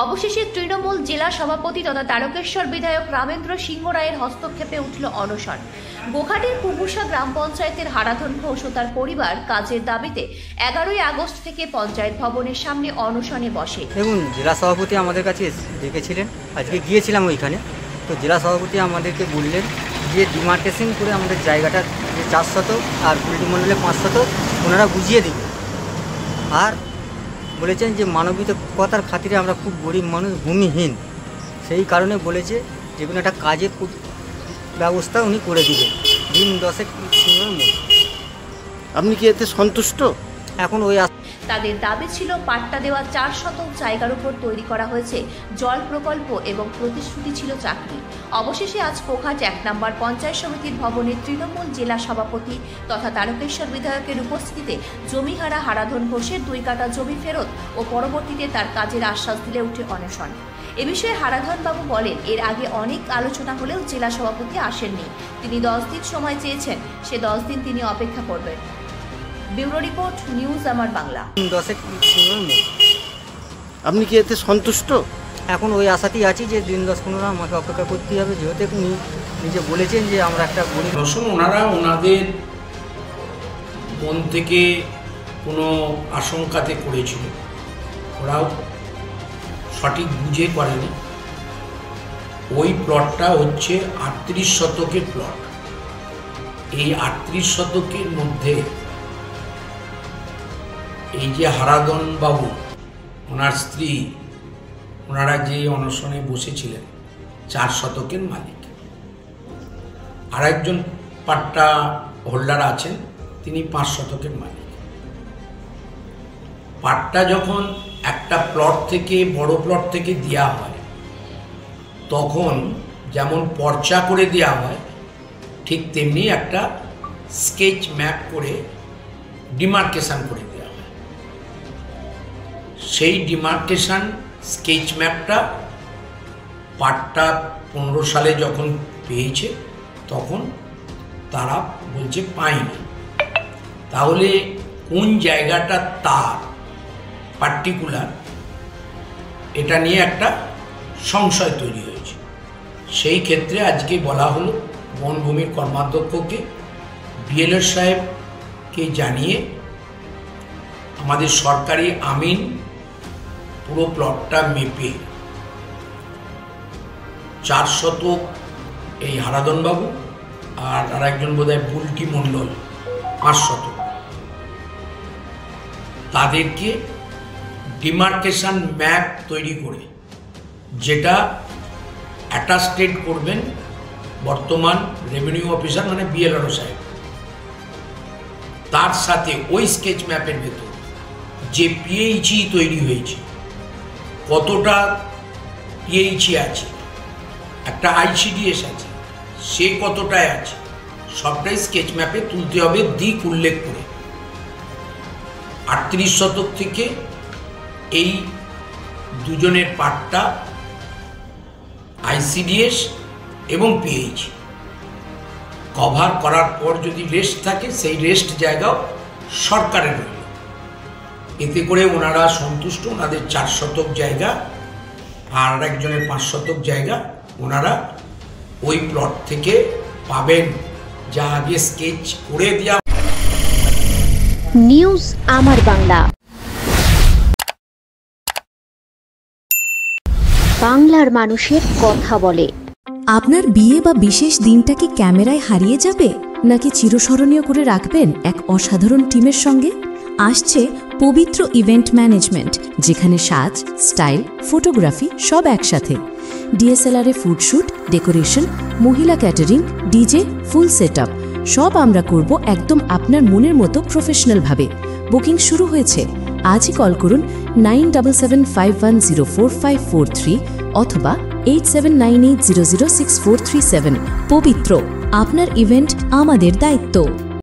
অবশেষে তৃণমূল জেলা সভাপতি তথা তারকেশ্বর বিধায়ক রামেন্দ্র সিংহ রায়ের হস্তক্ষেপে উঠল অনশন। গোঘাটের কুকুরসা গ্রাম পঞ্চায়েতের হারাধন ঘোষ ও তার পরিবার কাজের দাবিতে 11ই আগস্ট থেকে পঞ্চায়েত ভবনের সামনে অনশনে বসে। দেখুন, জেলা সভাপতি আমাদের কাছে ডেকেছিলেন, আজকে গিয়েছিলাম ওইখানে। তো জেলা সভাপতি আমাদেরকে বললেন যে ডিমার্কেশন করে আমাদের জায়গাটা যে 4 শতক আর পুলিটি মণ্ডলে 5 শতক ওনারা বুঝিয়ে দেবেন। আর বলেছেন যে মানবিকতার খাতিরে আমরা খুব গরিব মানুষ, ভূমিহীন, সেই কারণে বলেছে যে কোনো একটা কাজের ব্যবস্থা উনি করে দিবেন দিন 10-এর মধ্যে। আপনি কি এতে সন্তুষ্ট? এখন ওই তাদের দাবি ছিল পাট্টা দেওয়া 4 শতক জায়গার উপর তৈরি করা হয়েছে জল প্রকল্প এবং প্রতিশ্রুতি ছিল চাকরি। অবশেষে আজ গোঘাট 1 নম্বর পঞ্চায়েত সমিতির ভবনে তৃণমূল জেলা সভাপতি তথা তারকেশ্বর বিধায়কের উপস্থিতিতে জমিহারা হারাধন ঘোষের 2 কাঠা জমি ফেরত ও পরবর্তীতে তার কাজের আশ্বাস দিলে উঠে অনশন। এ বিষয়ে হারাধন বাবু বলেন, এর আগে অনেক আলোচনা হলেও জেলা সভাপতি আসেননি। তিনি 10 দিন সময় চেয়েছেন, সে 10 দিন তিনি অপেক্ষা করবেন। ব্যুরো রিপোর্ট, নিউজ আমার বাংলা। 10-এর মধ্যে। আপনি কি এতে সন্তুষ্ট? এখন ওই আশাতেই আছি যে দিন 10-15 আমাকে অপেক্ষা করতে হবে, যেহেতু উনি নিজে বলেছেন যে আমরা একটা গরিব। ওনারা ওনাদের মন থেকে কোনো আশঙ্কাতে করেছিল, ওরাও সঠিক বুঝে করেনি। ওই প্লটটা হচ্ছে 38 শতকের প্লট। এই 38 শতকের মধ্যে এই যে হারাধন বাবু, ওনার স্ত্রী, ওনারা যে অনশনে বসেছিলেন 4 শতকের মালিক। আর একজন পাট্টা হোল্ডার আছেন, তিনি 5 শতকের মালিক। পাট্টা যখন একটা প্লট থেকে, বড় প্লট থেকে দেওয়া হয়, তখন যেমন পর্চা করে দেওয়া হয়, ঠিক তেমনি একটা স্কেচ ম্যাপ করে ডিমার্কেশন করে দেওয়া হয়। সেই ডিমার্কেশন স্কেচ ম্যাপটা পাট্টা 15 সালে যখন পেয়েছে, তখন তারা বলছে পায়নি। তাহলে কোন জায়গাটা তার পার্টিকুলার, এটা নিয়ে একটা সংশয় তৈরি হয়েছে। সেই ক্ষেত্রে আজকে বলা হলো বনভূমির কর্মাধ্যক্ষকে, বিএলও সাহেবকে জানিয়ে আমাদের সরকারি আমিন পুরো প্লটটা মেপে 4 শতক এই হারাধনবাবু আর আরেকজন বোধহয় পুলটি মণ্ডল 5 শতক, তাদেরকে ডিমার্কেশন ম্যাপ তৈরি করে, যেটা অ্যাটাস্টেড করবেন বর্তমান রেভিনিউ অফিসার মানে বিএলআরও সাহেব। তার সাথে ওই স্কেচ ম্যাপের ভেতর যে পিএইচই তৈরি হয়েছে, কতটা পিএইচই আছে, একটা আইসিডিএস আছে, সে কতটায় আছে, সবটাই স্কেচ ম্যাপে তুলতে হবে দিক উল্লেখ করে। 38 শতক থেকে এই দুজনের পাট্টা আইসিডিএস এবং পিএইচ কভার করার পর যদি রেস্ট থাকে, সেই রেস্ট জায়গাও সরকারের রইল। এতে করে ওনারা সন্তুষ্ট। ওনাদের 4 শতক জায়গা আর একজনের 5 শতক জায়গা ওনারা ওই প্লট থেকে পাবেন, যা আগে স্কেচ করে দেওয়া। নিউজ আমার বাংলা, বাংলার মানুষের কথা বলে। আপনার বিয়ে বা বিশেষ দিনটা কি ক্যামেরায় হারিয়ে যাবে, নাকি চিরস্মরণীয় করে রাখবেন এক অসাধারণ টিমের সঙ্গে? আসছে পবিত্র ইভেন্ট ম্যানেজমেন্ট, যেখানে সাজ, স্টাইল, ফটোগ্রাফি সব একসাথে। ডিএসএলআরে ফুডশুট, ডেকোরেশন, মহিলা ক্যাটারিং, ডিজে, ফুল সেটআপ সব আমরা করব একদম আপনার মনের মতো প্রফেশনালভাবে। বুকিং শুরু হয়েছে। আজই কল করুন 9775104543 অথবা 8798006437। পবিত্র, আপনার ইভেন্ট আমাদের দায়িত্ব।